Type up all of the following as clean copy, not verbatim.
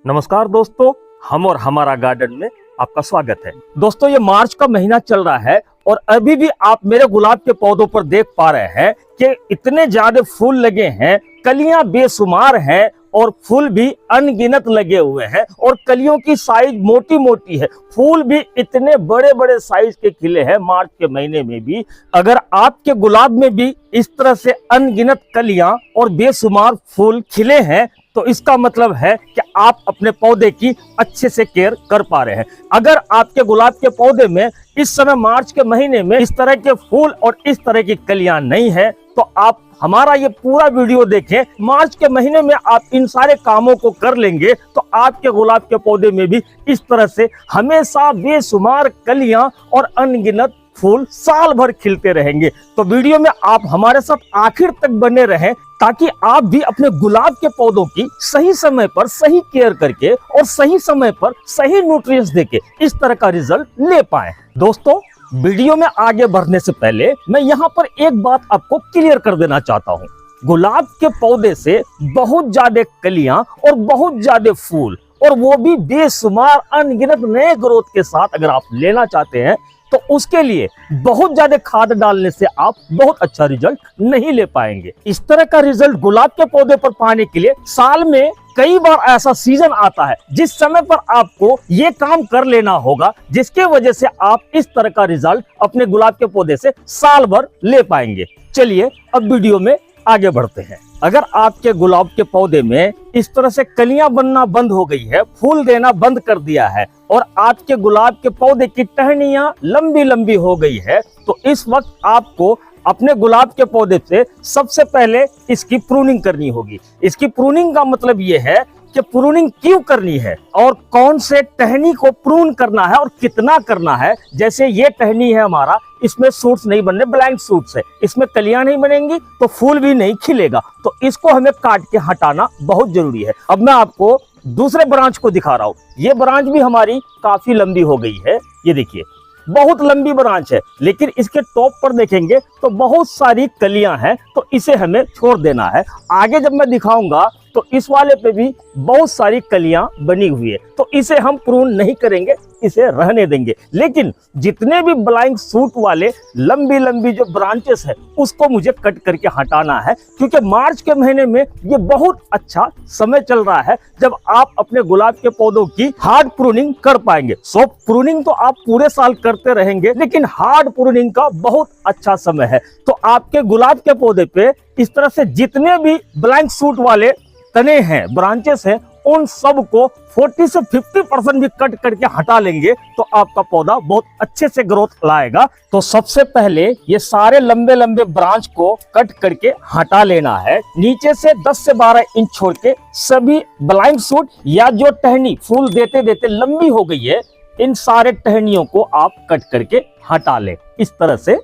नमस्कार दोस्तों, हम और हमारा गार्डन में आपका स्वागत है। दोस्तों, ये मार्च का महीना चल रहा है और अभी भी आप मेरे गुलाब के पौधों पर देख पा रहे हैं कि इतने ज्यादा फूल लगे हैं, कलियां बेशुमार हैं और फूल भी अनगिनत लगे हुए हैं और कलियों की साइज मोटी मोटी है। फूल भी इतने बड़े बड़े साइज के खिले हैं मार्च के महीने में भी। अगर आपके गुलाब में भी इस तरह से अनगिनत कलियां और बेशुमार फूल खिले हैं तो इसका मतलब है कि आप अपने पौधे की अच्छे से केयर कर पा रहे हैं। अगर आपके गुलाब के पौधे में इस समय मार्च के महीने में इस तरह के फूल और इस तरह की कलियां नहीं है तो आप हमारा ये पूरा वीडियो देखें। मार्च के महीने में आप इन सारे कामों को कर लेंगे तो आपके गुलाब के पौधे में भी इस तरह से हमेशा बेशुमार कलियां और अनगिनत फूल साल भर खिलते रहेंगे। तो वीडियो में आप हमारे साथ आखिर तक बने रहें ताकि आप भी अपने गुलाब के पौधों की सही समय पर सही केयर करके और सही समय पर सही न्यूट्रिएंट्स देके इस तरह का रिजल्ट ले पाए। दोस्तों, वीडियो में आगे बढ़ने से पहले मैं यहाँ पर एक बात आपको क्लियर कर देना चाहता हूँ। गुलाब के पौधे से बहुत ज्यादा कलियां और बहुत ज्यादा फूल और वो भी बेशुमार अनगिनत नए ग्रोथ के साथ अगर आप लेना चाहते हैं तो उसके लिए बहुत ज्यादा खाद डालने से आप बहुत अच्छा रिजल्ट नहीं ले पाएंगे। इस तरह का रिजल्ट गुलाब के पौधे पर पाने के लिए साल में कई बार ऐसा सीजन आता है जिस समय पर आपको ये काम कर लेना होगा, जिसके वजह से आप इस तरह का रिजल्ट अपने गुलाब के पौधे से साल भर ले पाएंगे। चलिए अब वीडियो में आगे बढ़ते हैं। अगर आपके गुलाब के पौधे में इस तरह से कलियां बनना बंद हो गई है, फूल देना बंद कर दिया है और आपके गुलाब के पौधे की टहनियां लंबी लंबी हो गई है तो इस वक्त आपको अपने गुलाब के पौधे से सबसे पहले इसकी प्रूनिंग करनी होगी। इसकी प्रूनिंग का मतलब ये है कि प्रूनिंग क्यों करनी है और कौन से टहनी को प्रून करना है और कितना करना है। जैसे ये टहनी है हमारा, इसमें सूट्स नहीं बनने, ब्लैंक सूट्स है, इसमें कलियां नहीं बनेंगी तो फूल भी नहीं खिलेगा, तो इसको हमें काट के हटाना बहुत जरूरी है। अब मैं आपको दूसरे ब्रांच को दिखा रहा हूँ। ये ब्रांच भी हमारी काफी लंबी हो गई है, ये देखिए बहुत लंबी ब्रांच है, लेकिन इसके टॉप पर देखेंगे तो बहुत सारी कलियां हैं तो इसे हमें छोड़ देना है। आगे जब मैं दिखाऊंगा तो इस वाले पे भी बहुत सारी कलियां बनी हुई है तो इसे हम प्रून नहीं करेंगे, इसे रहने देंगे। लेकिन जितने भी ब्लाइंग सूट वाले लंबी लंबी जो ब्रांचेस है उसको मुझे कट करके हटाना है, क्योंकि मार्च के महीने में ये बहुत अच्छा समय चल रहा है जब आप अपने गुलाब के पौधों की हार्ड प्रूनिंग कर पाएंगे। सॉफ्ट प्रूनिंग तो आप पूरे साल करते रहेंगे, लेकिन हार्ड प्रूनिंग का बहुत अच्छा समय है। तो आपके गुलाब के पौधे पे इस तरह से जितने भी ब्लैंक सूट वाले तने हैं, ब्रांचेस हैं, उन सब को 40 से 50% भी कट करके हटा लेंगे तो आपका पौधा बहुत अच्छे से ग्रोथ लाएगा। तो सबसे पहले ये सारे लंबे लंबे ब्रांच को कट करके हटा लेना है। नीचे से 10 से 12 इंच छोड़ के सभी ब्लाइंड सूट या जो टहनी फूल देते देते लंबी हो गई है, इन सारे टहनियों को आप कट करके हटा लें इस तरह से।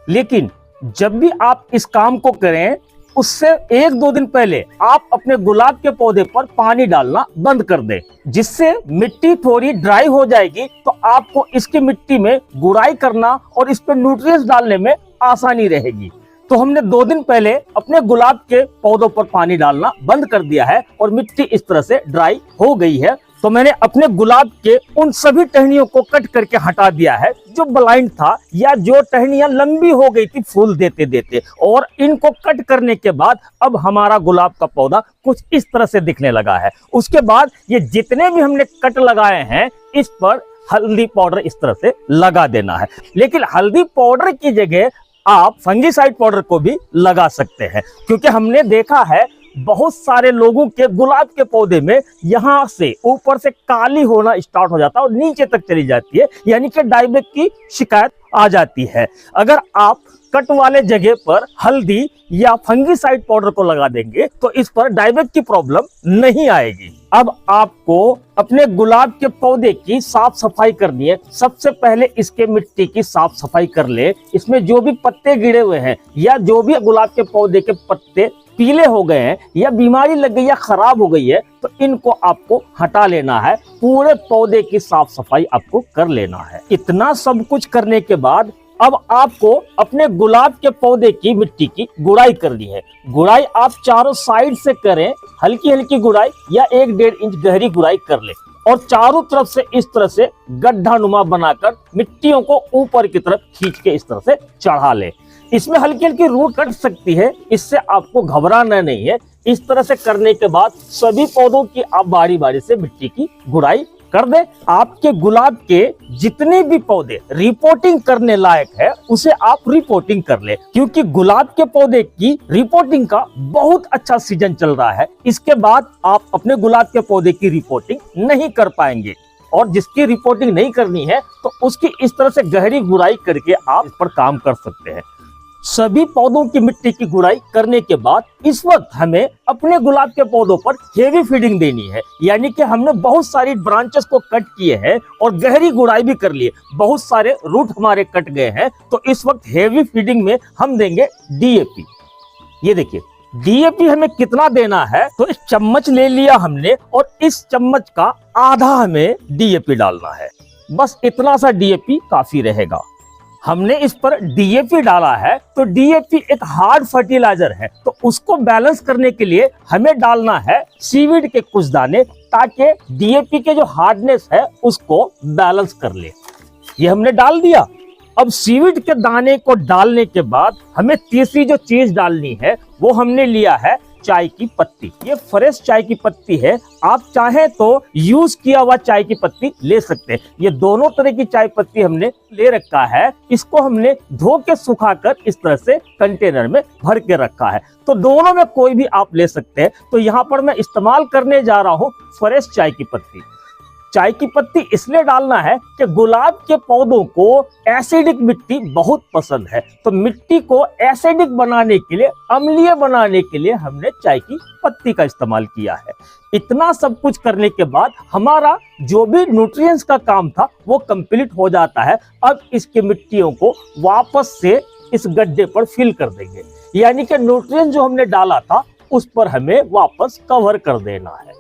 लेकिन जब भी आप इस काम को करें उससे 1-2 दिन पहले आप अपने गुलाब के पौधे पर पानी डालना बंद कर दें, जिससे मिट्टी थोड़ी ड्राई हो जाएगी तो आपको इसकी मिट्टी में गुड़ाई करना और इस पर न्यूट्रिएंट्स डालने में आसानी रहेगी। तो हमने 2 दिन पहले अपने गुलाब के पौधों पर पानी डालना बंद कर दिया है और मिट्टी इस तरह से ड्राई हो गई है। तो मैंने अपने गुलाब के उन सभी टहनियों को कट करके हटा दिया है जो ब्लाइंड था या जो टहनियां लंबी हो गई थी फूल देते देते, और इनको कट करने के बाद अब हमारा गुलाब का पौधा कुछ इस तरह से दिखने लगा है। उसके बाद ये जितने भी हमने कट लगाए हैं इस पर हल्दी पाउडर इस तरह से लगा देना है। लेकिन हल्दी पाउडर की जगह आप फंगीसाइड पाउडर को भी लगा सकते हैं, क्योंकि हमने देखा है बहुत सारे लोगों के गुलाब के पौधे में यहाँ से ऊपर से काली होना स्टार्ट हो जाता है और नीचे तक चली जाती है, यानी कि डायबेक की शिकायत आ जाती है। अगर आप कट वाले जगह पर हल्दी या फंगीसाइड पाउडर को लगा देंगे तो इस पर डायबेक की प्रॉब्लम नहीं आएगी। अब आपको अपने गुलाब के पौधे की साफ सफाई करनी है। सबसे पहले इसके मिट्टी की साफ सफाई कर ले। इसमें जो भी पत्ते गिरे हुए हैं या जो भी गुलाब के पौधे के पत्ते पीले हो गए हैं या बीमारी लग गई या खराब हो गई है तो इनको आपको हटा लेना है। पूरे पौधे की साफ सफाई आपको कर लेना है। इतना सब कुछ करने के बाद अब आपको अपने गुलाब के पौधे की मिट्टी की गुड़ाई करनी है। गुड़ाई आप चारों साइड से करें, हल्की हल्की गुड़ाई या 1-1.5 इंच गहरी गुड़ाई कर ले और चारों तरफ से इस तरह से गड्ढा नुमा बनाकर मिट्टियों को ऊपर की तरफ खींच के इस तरह से चढ़ा ले। इसमें हल्की हल्की रूट कट सकती है, इससे आपको घबराना नहीं है। इस तरह से करने के बाद सभी पौधों की आप बारी बारी से मिट्टी की गुड़ाई कर दे। आपके गुलाब के जितने भी पौधे रिपोर्टिंग करने लायक है उसे आप रिपोर्टिंग कर ले, क्योंकि गुलाब के पौधे की रिपोर्टिंग का बहुत अच्छा सीजन चल रहा है। इसके बाद आप अपने गुलाब के पौधे की रिपोर्टिंग नहीं कर पाएंगे और जिसकी रिपोर्टिंग नहीं करनी है तो उसकी इस तरह से गहरी गुड़ाई करके आप इस पर काम कर सकते हैं। सभी पौधों की मिट्टी की गुड़ाई करने के बाद इस वक्त हमें अपने गुलाब के पौधों पर हेवी फीडिंग देनी है, यानी कि हमने बहुत सारी ब्रांचेस को कट किए हैं और गहरी गुड़ाई भी कर लिए, बहुत सारे रूट हमारे कट गए हैं। तो इस वक्त हेवी फीडिंग में हम देंगे डीएपी। ये देखिए डीएपी हमें कितना देना है, तो इस चम्मच ले लिया हमने और इस चम्मच का आधा हमें डीएपी डालना है। बस इतना सा डीएपी काफी रहेगा। हमने इस पर डीएपी डाला है तो डीएपी एक हार्ड फर्टिलाइजर है, तो उसको बैलेंस करने के लिए हमें डालना है सीवीड के कुछ दाने, ताकि डीएपी के जो हार्डनेस है उसको बैलेंस कर ले। ये हमने डाल दिया। अब सीवीड के दाने को डालने के बाद हमें तीसरी जो चीज डालनी है वो हमने लिया है चाय की पत्ती। ये फ्रेश चाय की पत्ती है, आप चाहे तो यूज किया हुआ चाय की पत्ती ले सकते हैं। ये दोनों तरह की चाय पत्ती हमने ले रखा है। इसको हमने धो के सुखाकर इस तरह से कंटेनर में भर के रखा है, तो दोनों में कोई भी आप ले सकते हैं। तो यहाँ पर मैं इस्तेमाल करने जा रहा हूँ फ्रेश चाय की पत्ती। चाय की पत्ती इसलिए डालना है कि गुलाब के पौधों को एसिडिक मिट्टी बहुत पसंद है, तो मिट्टी को एसिडिक बनाने के लिए, अम्लीय बनाने के लिए हमने चाय की पत्ती का इस्तेमाल किया है। इतना सब कुछ करने के बाद हमारा जो भी न्यूट्रिएंट्स का काम था वो कंप्लीट हो जाता है। अब इसकी मिट्टियों को वापस से इस गड्ढे पर फिल कर देंगे, यानी कि न्यूट्रिएंट जो हमने डाला था उस पर हमें वापस कवर कर देना है।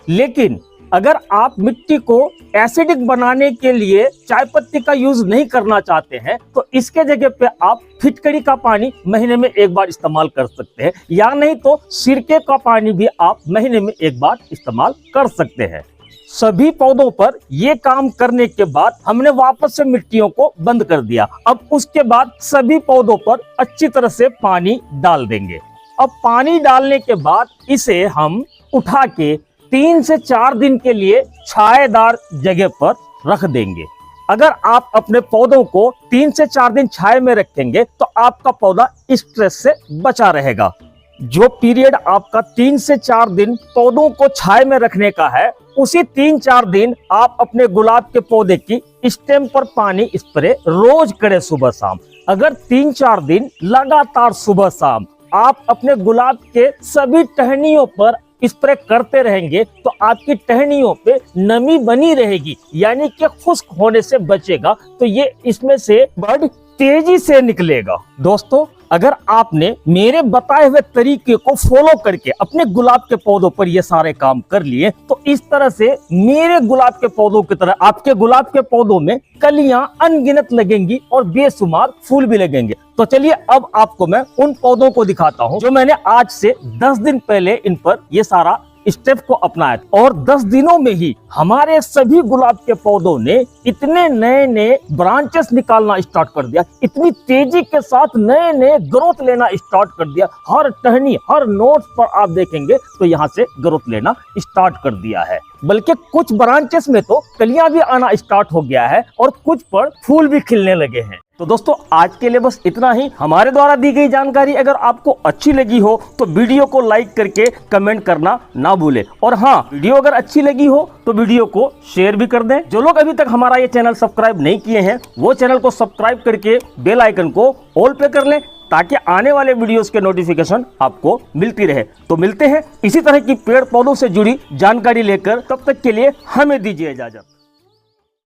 लेकिन अगर आप मिट्टी को एसिडिक बनाने के लिए चाय पत्ती का यूज नहीं करना चाहते हैं तो इसके जगह पे आप फिटकरी का पानी महीने में एक बार इस्तेमाल कर सकते हैं, या नहीं तो सिरके का पानी भी आप महीने में एक बार इस्तेमाल कर सकते हैं। सभी पौधों पर ये काम करने के बाद हमने वापस से मिट्टियों को बंद कर दिया। अब उसके बाद सभी पौधों पर अच्छी तरह से पानी डाल देंगे। अब पानी डालने के बाद इसे हम उठा के 3 से 4 दिन के लिए छायेदार जगह पर रख देंगे। अगर आप अपने पौधों को 3 से 4 दिन छाए में रखेंगे तो आपका पौधा स्ट्रेस से बचा रहेगा। जो पीरियड आपका 3 से 4 दिन पौधों को छाए में रखने का है, उसी 3-4 दिन आप अपने गुलाब के पौधे की स्टेम पर पानी स्प्रे रोज करें सुबह शाम। अगर 3-4 दिन लगातार सुबह शाम आप अपने गुलाब के सभी टहनियों पर स्प्रे करते रहेंगे तो आपकी टहनियों पे नमी बनी रहेगी, यानी कि खुश्क होने से बचेगा, तो ये इसमें से बड तेजी से निकलेगा। दोस्तों, अगर आपने मेरे बताए हुए तरीके को फॉलो करके अपने गुलाब के पौधों पर ये सारे काम कर लिए तो इस तरह से मेरे गुलाब के पौधों की तरह आपके गुलाब के पौधों में कलियां अनगिनत लगेंगी और बेशुमार फूल भी लगेंगे। तो चलिए अब आपको मैं उन पौधों को दिखाता हूं जो मैंने आज से 10 दिन पहले इन पर ये सारा स्टेप को अपनाया, और 10 दिनों में ही हमारे सभी गुलाब के पौधों ने इतने नए नए ब्रांचेस निकालना स्टार्ट कर दिया, इतनी तेजी के साथ नए नए ग्रोथ लेना स्टार्ट कर दिया। हर टहनी, हर नोट्स पर आप देखेंगे तो यहाँ से ग्रोथ लेना स्टार्ट कर दिया है। बल्कि कुछ ब्रांचेस में तो कलियां भी आना स्टार्ट हो गया है और कुछ पर फूल भी खिलने लगे हैं। तो दोस्तों, आज के लिए बस इतना ही। हमारे द्वारा दी गई जानकारी अगर आपको अच्छी लगी हो तो वीडियो को लाइक करके कमेंट करना ना भूले, और हाँ, वीडियो अगर अच्छी लगी हो तो वीडियो को शेयर भी कर दें। जो लोग अभी तक हमारा ये चैनल सब्सक्राइब नहीं किए हैं वो चैनल को सब्सक्राइब करके बेल आइकन को ऑल पे कर लें, ताकि आने वाले वीडियोस के नोटिफिकेशन आपको मिलती रहे। तो मिलते हैं इसी तरह की पेड़ पौधों से जुड़ी जानकारी लेकर, तब तक के लिए हमें दीजिए इजाजत।